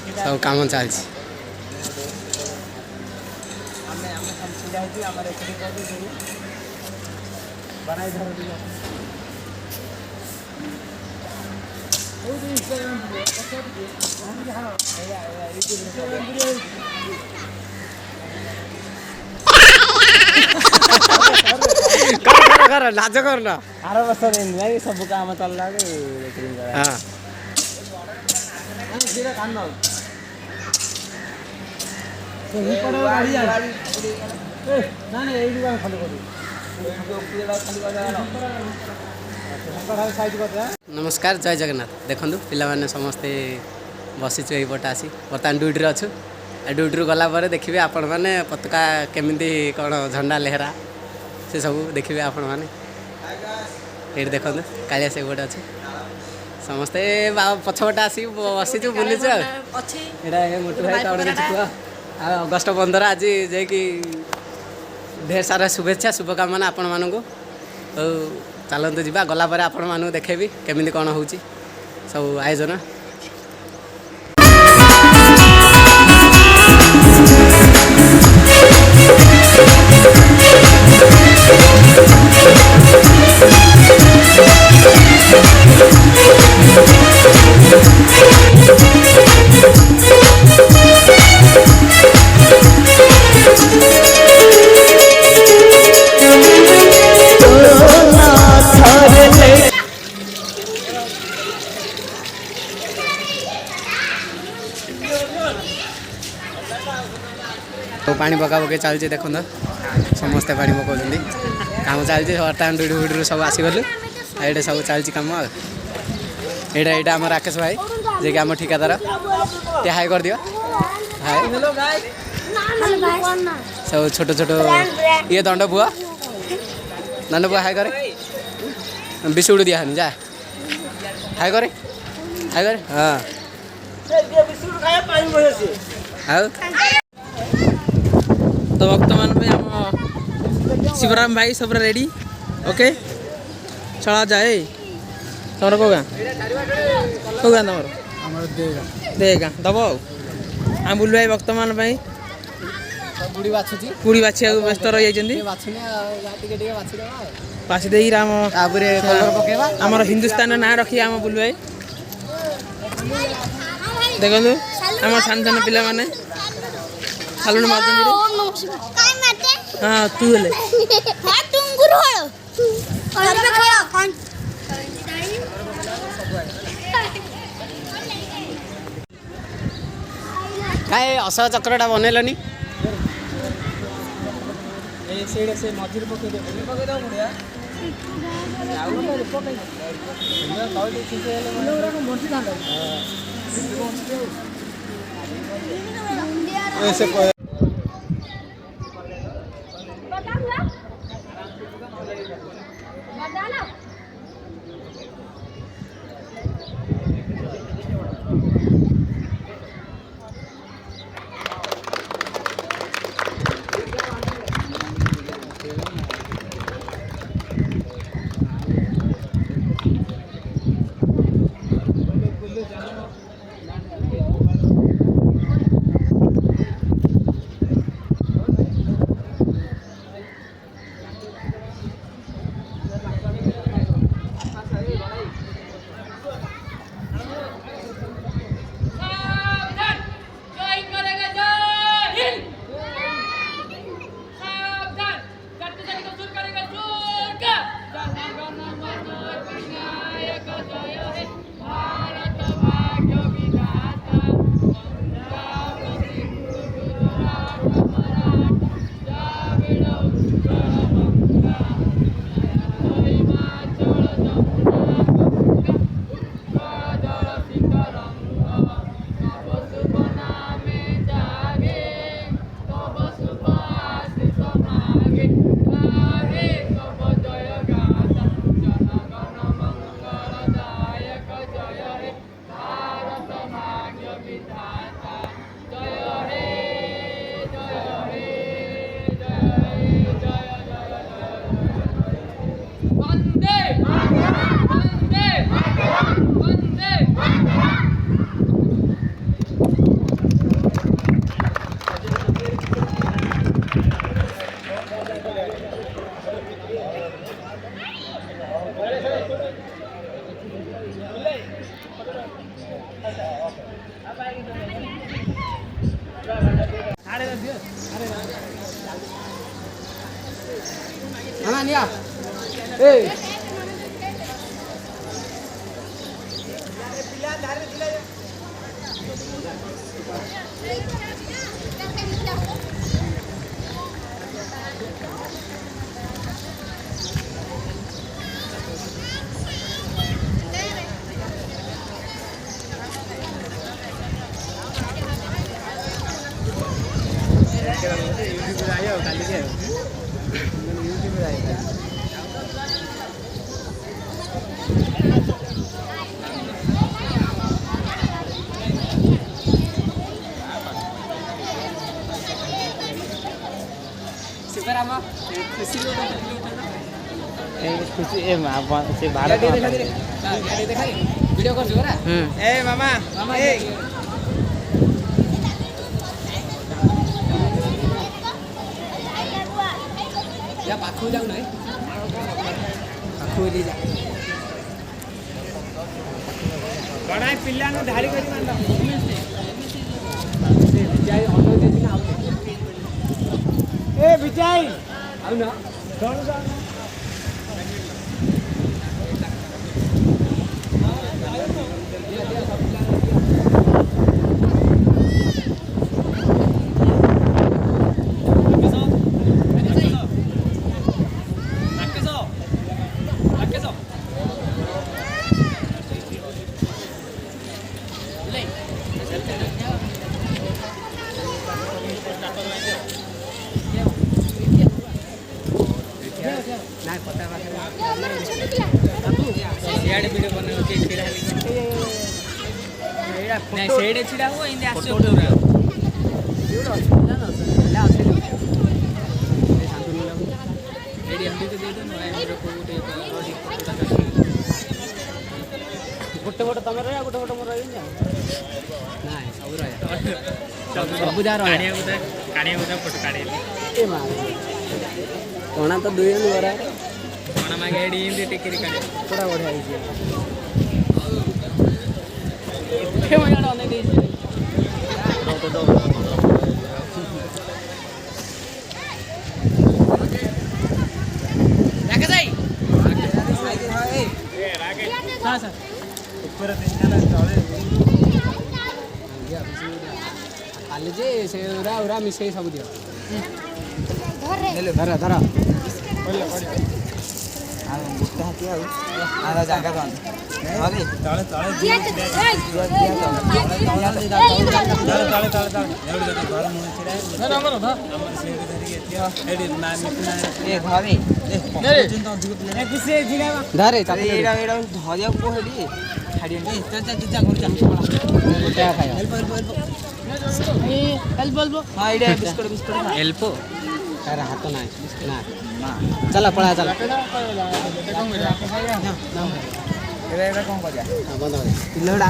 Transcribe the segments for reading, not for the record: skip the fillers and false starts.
सब काम चलती कर लाज कर ना आर वर्ष सब काम चलला हाँ नमस्कार जय जगन्नाथ देखु पिला समस्ते बसीचु यहीपटे आसी बर्तमान ड्यूटी अच्छु ड्यूटी गलापर देखिए आपण मैंने पताका केमी कौन झंडा लहरा से सब देखिए आपण मैंने ये देखो कालिया से गोटे अच्छे समस्ते पछपटे आसी बसीचु बुलीचु मोटू भाई कौन कह अगस्ट 15 आज जाकि ढेर सारा शुभेच्छा शुभकामना आपण मानू चलते जा गलापर आपण मानू देखेबी केमी कौन हो सब आयोजन तो पानी पका पकई चलती देखो समस्ते पानी पकाउं काम चलती बर्तमान ड्यूटी फुटी सब आसगलु ये सब चलती कम यहाँ आम राकेश भाई जे कि आम ठिकादार ये हाई कर दियो हाय सब छोट छोट ये दंड पुआ हाई करे बिस्कुट दिया हनी जा हाई करे हाँ तो वर्तमान में हम शिवराम भाई सब रेडी ओके चला जाए तुम कौ गाँ तुम देगा दब आम बुल भाई वर्तमान बुड़ी बाछुची पुड़ी बाछिया व्यस्त रही बाछी दे आम हिंदुस्तान ना रखी आम बुल भाई देखो आम सान सान पिला माने सालुन मारते हाँ तू ले काय Ashok चक्रटा बनैलनी Mana ni ah? Eh. खुशी ए से भारत वीडियो कर जोरा ए मामा मामा ए या पाखु जाऊ नै पाखु दे जा बड़ा पिल्ला नु धारी करी मांडा से विजय ऑटो दे ना ए विजय आउ ना कौन सा ना पता बा सियाड़े वीडियो बने होके छिड़ा नहीं सेडे छिड़ा हो इंदे आसो ना ला আছে এই শান্তনু লাগু एडी एमडी तो दे दो ना एमडी को दे ଗୋଟେ ଗୋଟେ ତମେ ରହିଆ ଗୋଟେ ଗୋଟେ ମୋର ରହିବି ନା ସବୁ ରହିଆ ସବୁ ଯା ରହିଆ कानिया को फोटो काढे ଏ ମା କଣା ତ ଦୁଇ ଜଣ ବରା कोना मागे एडी इंदे टिकरी काढे ପୁରା ବଢିଆ ହେଇଛି ଏତେ ମଜା ଅନେକ ଦେଇଛି ରାକେଶ ଭାଇ हां सर ऊपर दिसना तळे କାଲି ଯେ ସେ ଉରା ଉରା ମିଶେଇ ସବୁ ଦିଅ ଧର ଧର गुट्टा हाथी आउ आधा जागा कौन अरे तळे तळे दिया ए घरे ଧରେ अरे एडा एडा धरिया को हेडी छाडी ए चल चल जा घर जा ଗୋଟା ଖାଇବା हेल्प हां एडा बिस्कुट बिस्कुट ଏଲ୍ପୋ ତାର ହାତ ନାହିଁ ନା ଚାଲ ପଳା ଚାଲ एडा एडा कौन करिया ବନ୍ଦ କରି पिल्लोडा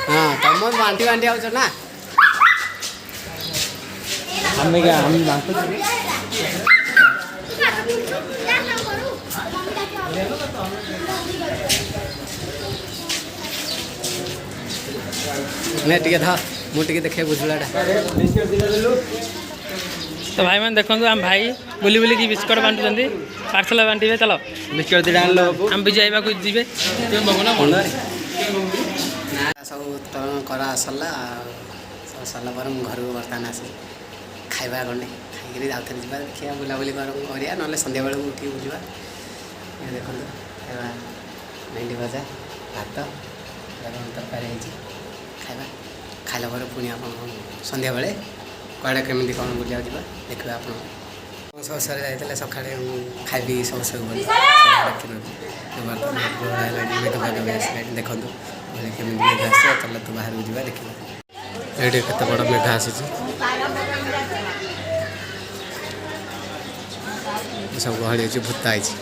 ହଁ ତମ ବାଣ୍ଟି ବାଣ୍ଟି ଆଉଛ ନା हमें क्या हम बात ନେ ଟିକେ ଧ ମୁଁ ଟିକେ ଦେଖେ ବୁଝୁଳାଟା तो भाई मैंने देखो आम भाई बुली बुली की बिस्कुट बांटुंट पार्सल बांटे चलो ବିସ୍କୁଟ ଦୁଇଟା ଆଣିଲ आम भी जाइबा जीवे ନା ସବୁ ତ କରା ସରିଲା ସବୁ ସରିଲା ପରେ ମୁଁ ଘରକୁ ବର୍ତ୍ତମାନ ଆସି ଖାଇବା ଗଣ୍ଡେ ଖାଇକିରି ଆଉଥରେ ଯିବା ଦେଖିବା ବୁଲାବୁଲି କରିବା ନହେଲେ ସନ୍ଧ୍ୟାବେଳକୁ ଉଠିକି ବୁଲିବା ଏ ଦେଖନ୍ତୁ ଖାଇବା ଭେଣ୍ଡି ଭଜା ଭାତ ତରକାରୀ ହେଇଛି ଖାଇବା ଖାଇଲା ପରେ ପୁଣି ଆପଣ ସନ୍ଧ୍ୟାବେଳେ କୁଆଡ଼େ କେମିତି କ'ଣ ବୁଲିବାକୁ ଯିବା ଦେଖିବା ଆପଣ ସବୁ ସରି ଯାଇଥିଲେ ସକାଳେ ଖାଇବି ସବୁ ବୋଲି ଦେଖିନଥିଲି ଆସିଲାଣି ଦେଖନ୍ତୁ କେମିତି ମେଘ ଆସିବ ତାହେଲେ ତୁ ବାହାରକୁ ଯିବା ଦେଖିବା ଏଇଠି କେତେ ବଡ଼ ମେଘ ଆସିଛି ସବୁ ଗହଳି ହେଇଛି ଭୂତା ହେଇଛି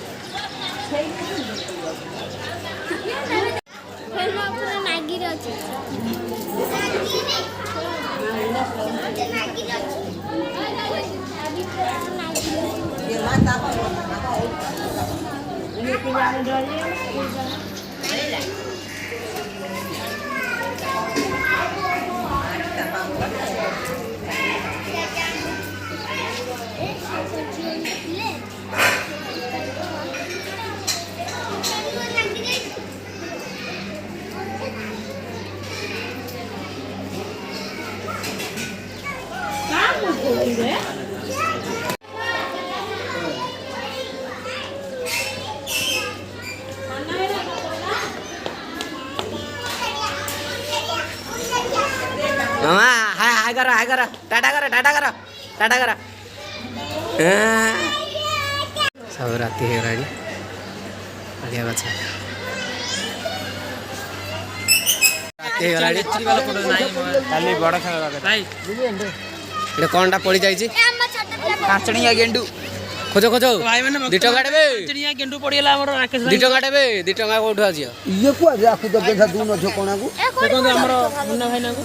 ମାମା ହାଇ କର ଟାଟା କର ସବୁ ରାତି ହେଇଗଲାଣି ବଢ଼ିଆ ଗଛ ରାତି ହେଇଗଲାଣି କାଲି ବଡ଼ ଖେଳ ଏଠି କ'ଣଟା ପଡ଼ିଯାଇଛି କାଞ୍ଚଣିଆ ଗେଣ୍ଡୁ ଖୋଜ 2 ଟଙ୍କା ଦେବେ ଗେଣ୍ଡୁ ପଡ଼ିଗଲା ଆମର ରାକେଶ 2 ଟଙ୍କା ଦେବେ 2 ଟଙ୍କା କୋଉଠୁ ଆସିବ ଇଏ କୁଆଡ଼େ ଆକୁ ତ ଦେଖା ଦଉନ ଝୋକଣାକୁ ଦେଖନ୍ତୁ ଆମର ମୁନ୍ନା ଭାଇନାଙ୍କୁ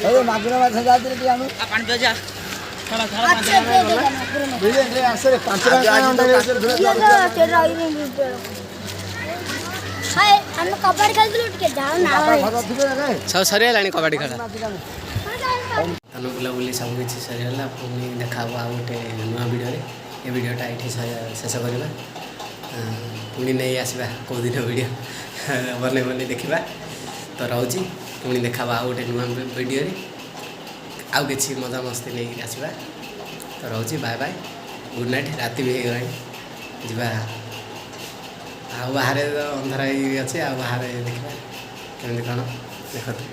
ଏ ମାଗୁର ମାଛ ଯାତ୍ରା ଟିକେ ଆଣୁ ପାଣି ପିଆ ଆସରେ 5 ଟଙ୍କା ଆମେ କବାଡି ଖେଳୁଥିଲୁ ଟିକେ ଯାଉ ନା ସବୁ ସରିଗଲାଣି କବାଡ଼ି ଖେଳ ତାହେଲେ ବୁଲାବୁଲି ସବୁ କିଛି ସରିଗଲା ପୁଣି ଦେଖା ହବ ଆଉ ଗୋଟେ ନୂଆ ଭିଡ଼ିଓରେ ଏ ଭିଡ଼ିଓଟା ଏଇଠି ଶେଷ କରିବା ପୁଣି ନେଇ ଆସିବା କେଉଁଦିନ ଭିଡ଼ିଓ ବନେଇ ଦେଖିବା ତ ରହୁଛି ପୁଣି ଦେଖା ହବ ଆଉ ଗୋଟେ ନୂଆ ଭିଡ଼ିଓରେ ଆଉ କିଛି ମଜାମସ୍ତି ନେଇକି ଆସିବା ତ ରହୁଛି ବାଏ ବାଏ ଗୁଡ୍ ନାଇଟ୍ ରାତି ବି ହେଇଗଲାଣି ଯିବା ଆଉ ବାହାରେ ଅନ୍ଧାର ହେଇକି ଅଛି ଆଉ ବାହାରେ ଦେଖିବା କେମିତି କ'ଣ ଦେଖନ୍ତୁ